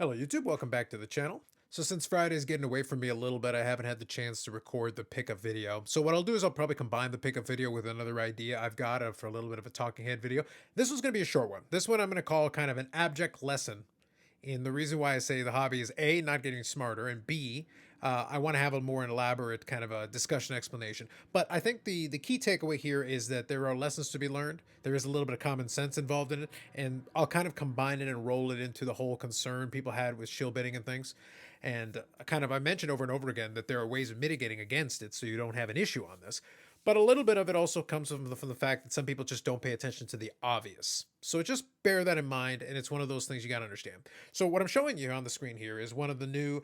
Hello YouTube, welcome back to the channel. So since Friday is getting away from me a little bit, I haven't had the chance to record the pickup video. So what I'll do is I'll probably combine the pickup video with another idea I've got for a little bit of a talking head video. This one's going to be a short one. This one I'm going to call kind of an abject lesson. And the reason why I say the hobby is A, not getting smarter, and B, I want to have a more elaborate kind of a discussion explanation. But I think the key takeaway here is that there are lessons to be learned. There is a little bit of common sense involved in it, and I'll kind of combine it and roll it into the whole concern people had with shill bidding and things. And I mentioned over and over again that there are ways of mitigating against it so you don't have an issue on this. But a little bit of it also comes from the fact that some people just don't pay attention to the obvious. So just bear that in mind, and it's one of those things you got to understand. So what I'm showing you on the screen here is one of the new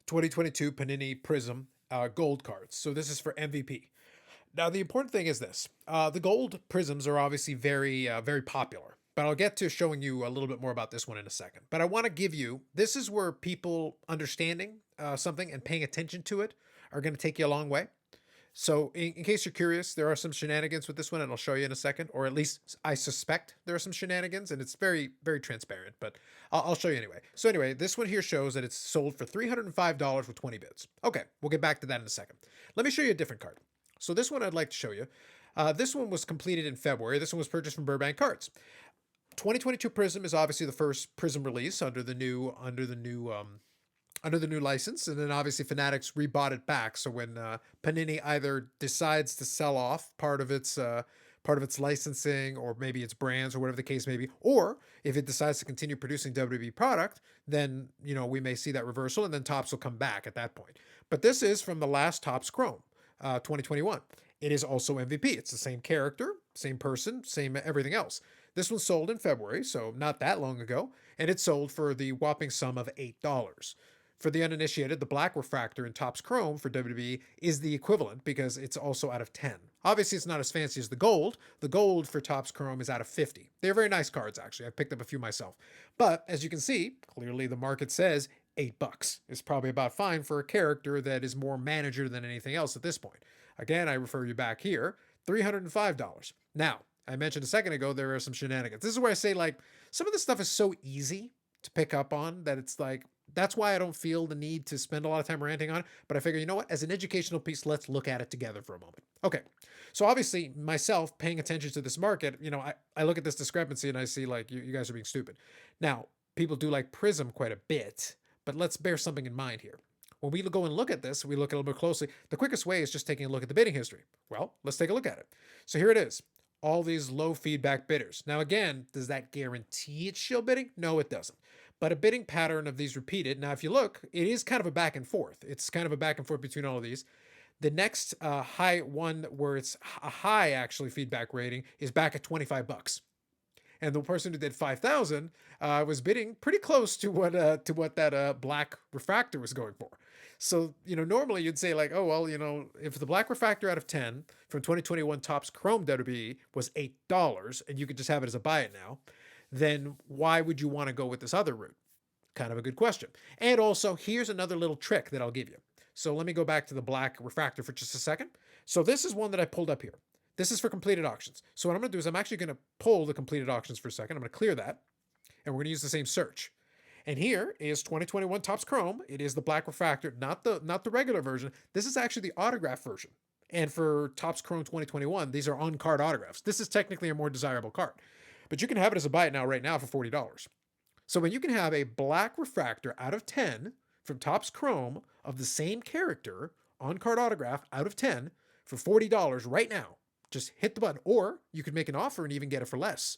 2022 Panini Prizm gold cards. So this is for MVP. Now the important thing is this: the gold prisms are obviously very popular. But I'll get to showing you a little bit more about this one in a second. But I want to give you, this is where people understanding something and paying attention to it are going to take you a long way. So in case you're curious, there are some shenanigans with this one, and I'll show you in a second, or at least I suspect there are some shenanigans, and it's very transparent, but I'll show you anyway. So anyway, this one here shows that it's sold for $305 with 20 bids. Okay, we'll get back to that in a second. Let me show you a different card. So this one I'd like to show you. This one was completed in February. This one was purchased from Burbank Cards. 2022 Prizm is obviously the first Prizm release under the new license, and then obviously Fanatics rebought it back. So when Panini either decides to sell off part of its licensing, or maybe its brands, or whatever the case may be, or if it decides to continue producing WWE product, then we may see that reversal, and then Topps will come back at that point. But this is from the last Topps Chrome, 2021. It is also MVP. It's the same character, same person, same everything else. This one sold in February, so not that long ago, and it sold for the whopping sum of $8. For the uninitiated, the black refractor in Topps Chrome for WWE is the equivalent because it's also out of 10. Obviously, it's not as fancy as the gold. The gold for Topps Chrome is out of 50. They're very nice cards, actually. I've picked up a few myself. But as you can see, clearly the market says $8 is probably about fine for a character that is more manager than anything else at this point. Again, I refer you back here, $305. Now, I mentioned a second ago there are some shenanigans. This is where I say, like, some of this stuff is so easy to pick up on that it's like, that's why I don't feel the need to spend a lot of time ranting on it. But I figure, you know what? As an educational piece, let's look at it together for a moment. Okay. So obviously, myself paying attention to this market, I look at this discrepancy and I see, like, you guys are being stupid. Now, people do like Prizm quite a bit, but let's bear something in mind here. When we go and look at this, we look at it a little bit closely. The quickest way is just taking a look at the bidding history. Well, let's take a look at it. So here it is. All these low feedback bidders. Now, again, does that guarantee it's shill bidding? No, it doesn't. But a bidding pattern of these repeated. Now, if you look, it is kind of a back and forth. It's kind of a back and forth between all of these. The next high one where it's a high actually feedback rating is back at $25. And the person who did 5,000 was bidding pretty close to what that black refractor was going for. So normally you'd say, like, oh well, if the black refractor out of 10 from 2021 Topps Chrome WWE was $8, and you could just have it as a buy it now, then why would you want to go with this other route? Kind of a good question. And also, here's another little trick that I'll give you. So let me go back to the black refractor for just a second. So this is one that I pulled up here. This is for completed auctions. So what I'm going to do is I'm actually going to pull the completed auctions for a second. I'm going to clear that, and we're going to use the same search. And here is 2021 Topps Chrome. It is the black refractor, not the regular version. This is actually the autograph version. And for Topps Chrome 2021, these are on-card autographs. This is technically a more desirable card. But you can have it as a buy it now right now for $40. So when you can have a black refractor out of 10 from Topps Chrome of the same character, on-card autograph out of 10 for $40 right now, just hit the button. Or you could make an offer and even get it for less.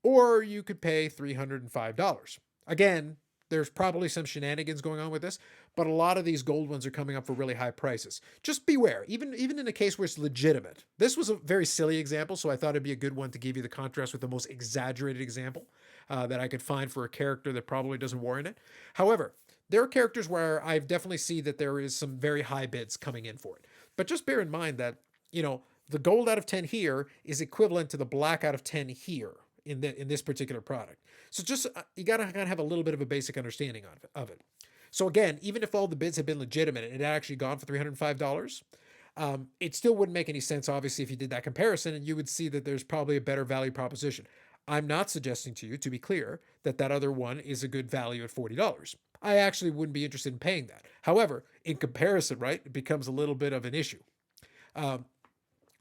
Or you could pay $305. Again, there's probably some shenanigans going on with this, but a lot of these gold ones are coming up for really high prices. Just beware, even in a case where it's legitimate. This was a very silly example, so I thought it'd be a good one to give you the contrast with the most exaggerated example that I could find for a character that probably doesn't warrant it. However, there are characters where I definitely see that there is some very high bids coming in for it. But just bear in mind that, the gold out of 10 here is equivalent to the black out of 10 here in this particular product. So just you gotta kind of have a little bit of a basic understanding of it. So again, even if all the bids had been legitimate and it had actually gone for $305, it still wouldn't make any sense, obviously, if you did that comparison, and you would see that there's probably a better value proposition. I'm not suggesting to you, to be clear, that that other one is a good value at $40. I actually wouldn't be interested in paying that. However, in comparison, right, it becomes a little bit of an issue. Um,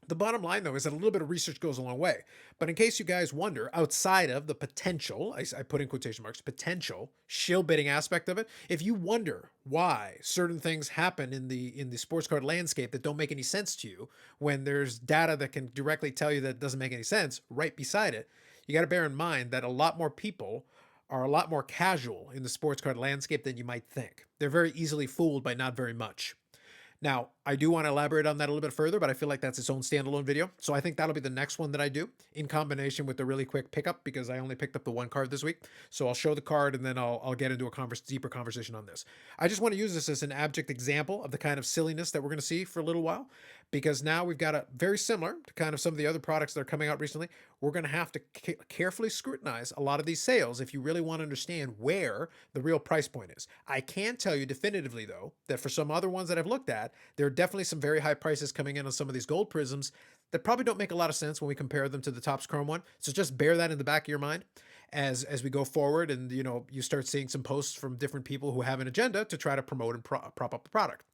the bottom line, though, is that a little bit of research goes a long way. But in case you guys wonder, outside of the potential, I put in quotation marks, potential shill bidding aspect of it, if you wonder why certain things happen in the sports card landscape that don't make any sense to you, when there's data that can directly tell you that it doesn't make any sense right beside it, you got to bear in mind that a lot more people are a lot more casual in the sports card landscape than you might think. They're very easily fooled by not very much. Now, I do want to elaborate on that a little bit further, but I feel like that's its own standalone video. So I think that'll be the next one that I do in combination with the really quick pickup, because I only picked up the one card this week. So I'll show the card and then I'll get into a deeper conversation on this. I just want to use this as an abject example of the kind of silliness that we're going to see for a little while, because now we've got a very similar to kind of some of the other products that are coming out recently. We're going to have to carefully scrutinize a lot of these sales if you really want to understand where the real price point is. I can tell you definitively, though, that for some other ones that I've looked at, there are definitely some very high prices coming in on some of these gold prisms that probably don't make a lot of sense when we compare them to the Topps Chrome one. So just bear that in the back of your mind as we go forward, and you start seeing some posts from different people who have an agenda to try to promote and prop up the product.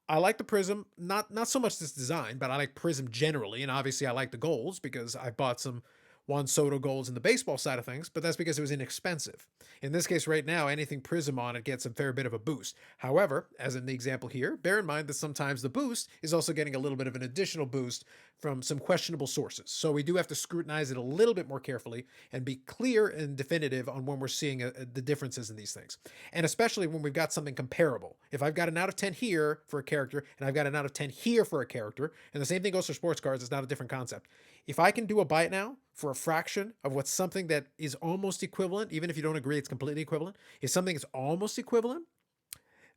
I like the Prizm, not so much this design, but I like Prizm generally, and obviously I like the golds because I bought some Juan Soto golds in the baseball side of things, but that's because it was inexpensive. In this case right now, anything Prizm on it gets a fair bit of a boost. However, as in the example here, bear in mind that sometimes the boost is also getting a little bit of an additional boost from some questionable sources. So we do have to scrutinize it a little bit more carefully and be clear and definitive on when we're seeing the differences in these things. And especially when we've got something comparable. If I've got an out of 10 here for a character and I've got an out of 10 here for a character, and the same thing goes for sports cards, it's not a different concept. If I can do a buy it now for a fraction of what's something that is almost equivalent, even if you don't agree it's completely equivalent, if something is almost equivalent,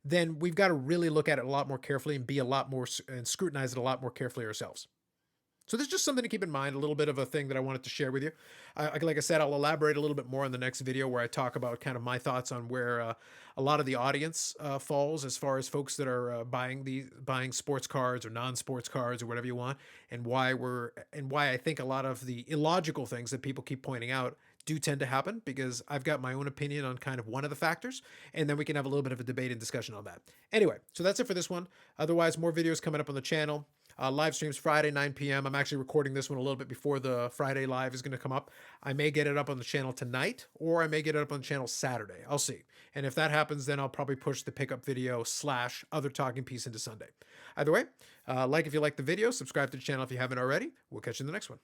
then we've got to really look at it a lot more carefully and be a lot more and scrutinize it a lot more carefully ourselves. So there's just something to keep in mind, a little bit of a thing that I wanted to share with you. Like I said, I'll elaborate a little bit more in the next video where I talk about kind of my thoughts on where a lot of the audience falls as far as folks that are buying sports cards or non-sports cards or whatever you want, and why I think a lot of the illogical things that people keep pointing out do tend to happen, because I've got my own opinion on kind of one of the factors, and then we can have a little bit of a debate and discussion on that. Anyway, so that's it for this one. Otherwise, more videos coming up on the channel. Live streams Friday, 9 p.m. I'm actually recording this one a little bit before the Friday live is going to come up. I may get it up on the channel tonight, or I may get it up on the channel Saturday. I'll see. And if that happens, then I'll probably push the pickup video / other talking piece into Sunday. Either way, like if you like the video, subscribe to the channel if you haven't already. We'll catch you in the next one.